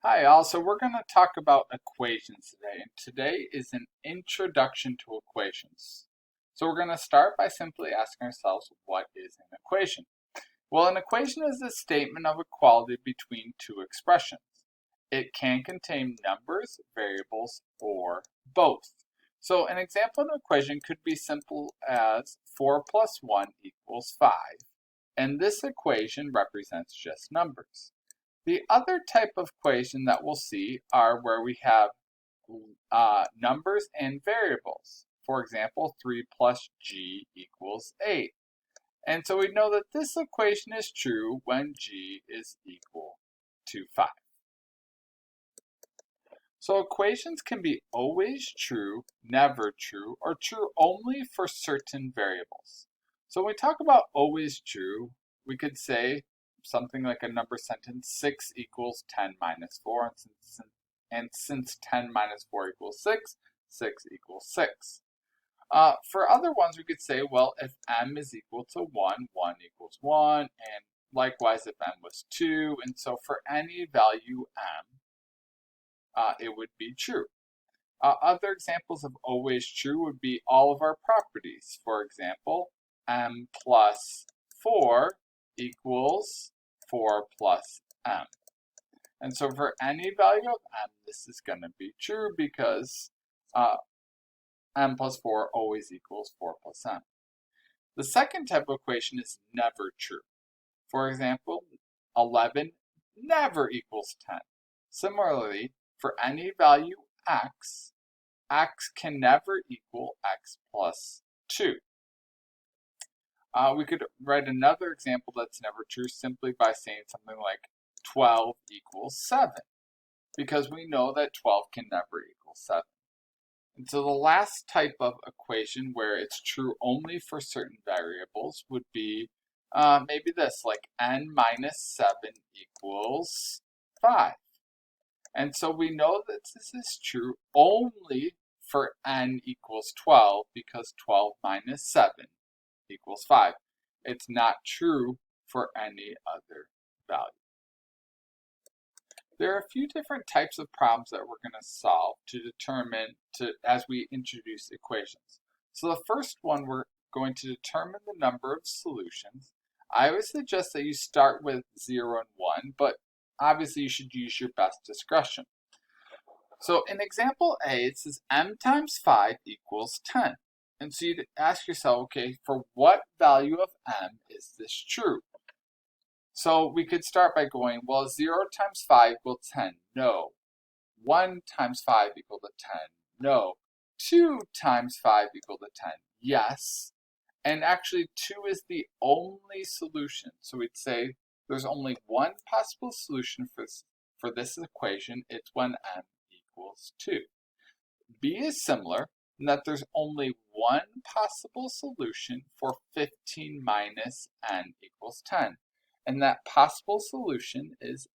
Hi all, so we're going to talk about equations today, and today is an introduction to equations. So we're going to start by simply asking ourselves, what is an equation? Well, an equation is a statement of equality between two expressions. It can contain numbers, variables, or both. So an example of an equation could be simple as 4 plus 1 equals 5, and this equation represents just numbers. The other type of equation that we'll see are where we have numbers and variables. For example, 3 plus g equals 8. And so we know that this equation is true when g is equal to 5. So equations can be always true, never true, or true only for certain variables. So when we talk about always true, we could say something like a number sentence, 6 equals 10 minus 4, and since 10 minus 4 equals 6, 6 equals 6. For other ones, we could say, well, if m is equal to 1, 1 equals 1, and likewise if m was 2, and so for any value m, it would be true. Other examples of always true would be all of our properties. For example, m plus 4 equals 4 plus m. And so for any value of m, this is going to be true because m plus 4 always equals 4 plus m. The second type of equation is never true. For example, 11 never equals 10. Similarly, for any value x, x can never equal x plus 2. We could write another example that's never true simply by saying something like 12 equals 7, because we know that 12 can never equal 7. And so the last type of equation where it's true only for certain variables would be maybe this, like n minus 7 equals 5. And so we know that this is true only for n equals 12 because 12 minus 7 equals 5. It's not true for any other value. There are a few different types of problems that we're going to solve as we introduce equations. So the first one, we're going to determine the number of solutions. I always suggest that you start with 0 and 1, but obviously you should use your best discretion. So in example A, it says m times 5 equals 10. And so you'd ask yourself, okay, for what value of m is this true? So we could start by going, well, 0 times 5 equals 10. No. 1 times 5 equal to 10. No. 2 times 5 equal to 10. Yes. And actually 2 is the only solution. So we'd say there's only one possible solution for this equation. It's when m equals 2. B is similar in that there's only one possible solution for 15 minus n equals 10. And that possible solution is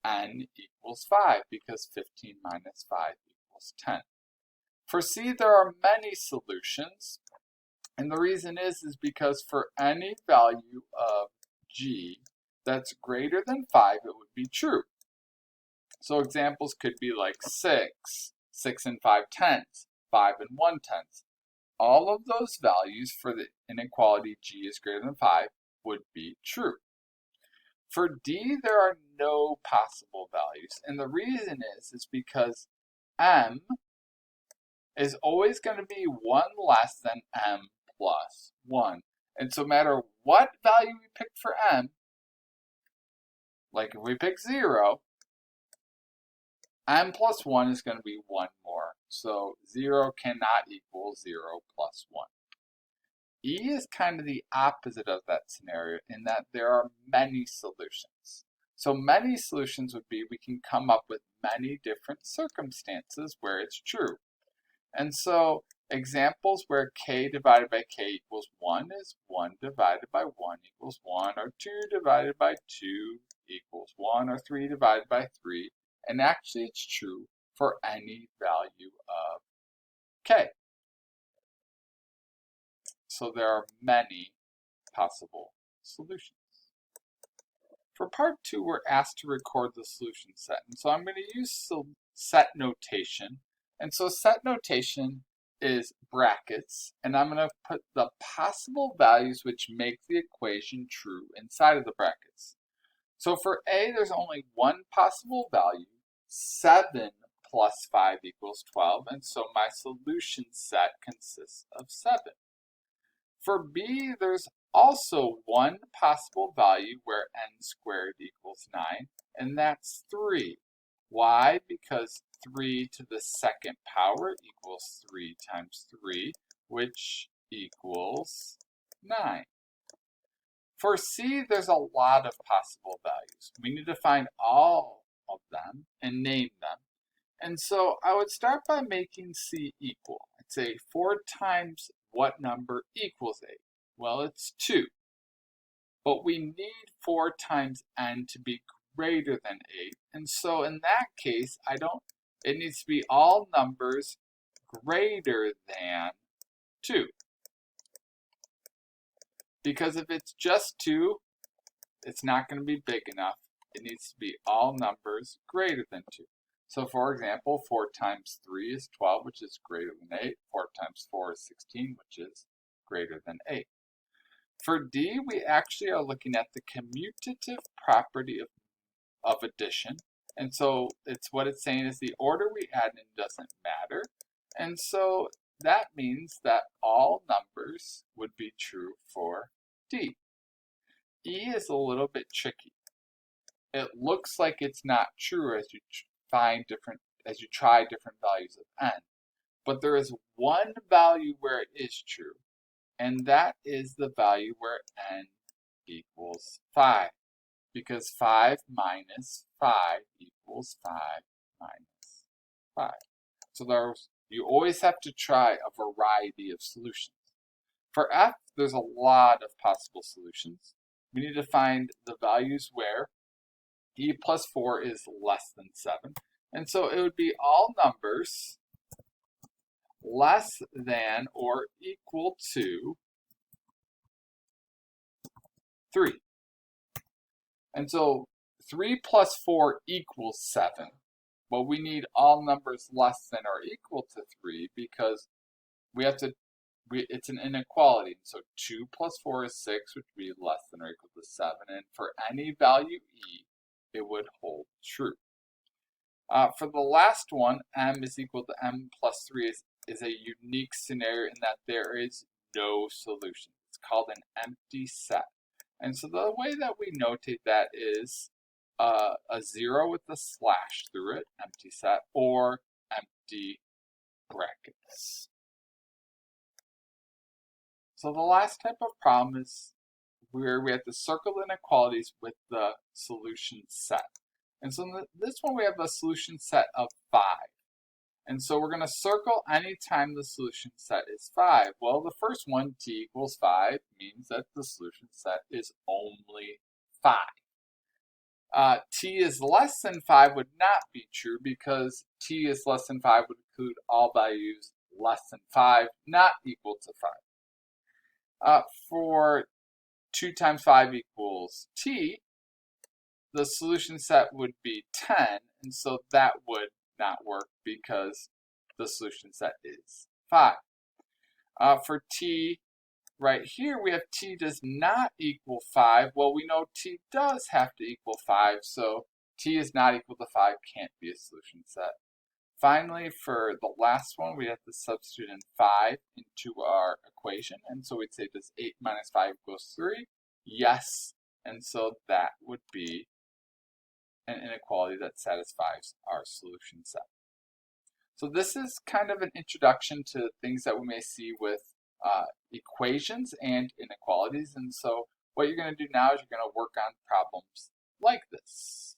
n equals 5 because 15 minus 5 equals 10. For C, there are many solutions. And the reason is because for any value of g that's greater than 5, it would be true. So examples could be like 6, 6 and 5 tenths, 5 and 1 tenth. All of those values for the inequality g is greater than 5 would be true. For D, there are no possible values, and the reason is because m is always going to be 1 less than m plus 1. And so no matter what value we pick for m, like if we pick 0, m plus 1 is going to be 1 more. So 0 cannot equal 0 plus 1. E is kind of the opposite of that scenario in that there are many solutions. So many solutions would be we can come up with many different circumstances where it's true. And so examples where k divided by k equals 1 is 1 divided by 1 equals 1, or 2 divided by 2 equals 1, or 3 divided by 3. And actually it's true for any value of k. So there are many possible solutions. For part 2, we're asked to record the solution set. And so I'm going to use set notation. And so set notation is brackets, and I'm going to put the possible values which make the equation true inside of the brackets. So for A, there's only one possible value, 7 plus 5 equals 12, and so my solution set consists of 7. For B, there's also one possible value where n squared equals 9, and that's 3. Why? Because 3 to the second power equals 3 times 3, which equals 9. For C, there's a lot of possible values. We need to find all of them and name them. And so I would start by making C equal. I'd say 4 times what number equals 8? Well, it's 2. But we need 4 times n to be greater than 8. And so in that case, it needs to be all numbers greater than 2. Because if it's just 2, it's not going to be big enough. It needs to be all numbers greater than 2. So for example, 4 times 3 is 12, which is greater than 8. 4 times 4 is 16, which is greater than 8. For D, we actually are looking at the commutative property of addition. And so what it's saying is the order we add in doesn't matter. And so that means that all numbers would be true for D. E is a little bit tricky. It looks like it's not true as you try different values of n. But there is one value where it is true, and that is the value where n equals 5. Because 5 minus 5 equals 5 minus 5. So you always have to try a variety of solutions. For F, there's a lot of possible solutions. We need to find the values where e plus 4 is less than 7. And so it would be all numbers less than or equal to 3. And so 3 plus 4 equals 7. Well, we need all numbers less than or equal to 3 because it's an inequality. And so 2 plus 4 is 6, which would be less than or equal to 7. And for any value e, it would hold true. For the last one, m is equal to m plus 3 is a unique scenario in that there is no solution. It's called an empty set. And so the way that we notate that is a 0 with a slash through it, empty set, or empty brackets. So the last type of problem is where we have to circle inequalities with the solution set. And so in this one we have a solution set of 5. And so we're going to circle anytime the solution set is 5. Well, the first one, t equals 5, means that the solution set is only 5. T is less than 5 would not be true because t is less than 5 would include all values less than 5, not equal to 5. For 2 times 5 equals t, the solution set would be 10, and so that would not work because the solution set is 5. For t, right here, we have t does not equal 5. Well, we know t does have to equal 5, so t is not equal to 5 can't be a solution set. Finally, for the last one, we have to substitute in 5 into our equation, and so we'd say, does 8 minus 5 equals 3? Yes, and so that would be an inequality that satisfies our solution set. So this is kind of an introduction to things that we may see with equations and inequalities. And so what you're going to do now is you're going to work on problems like this.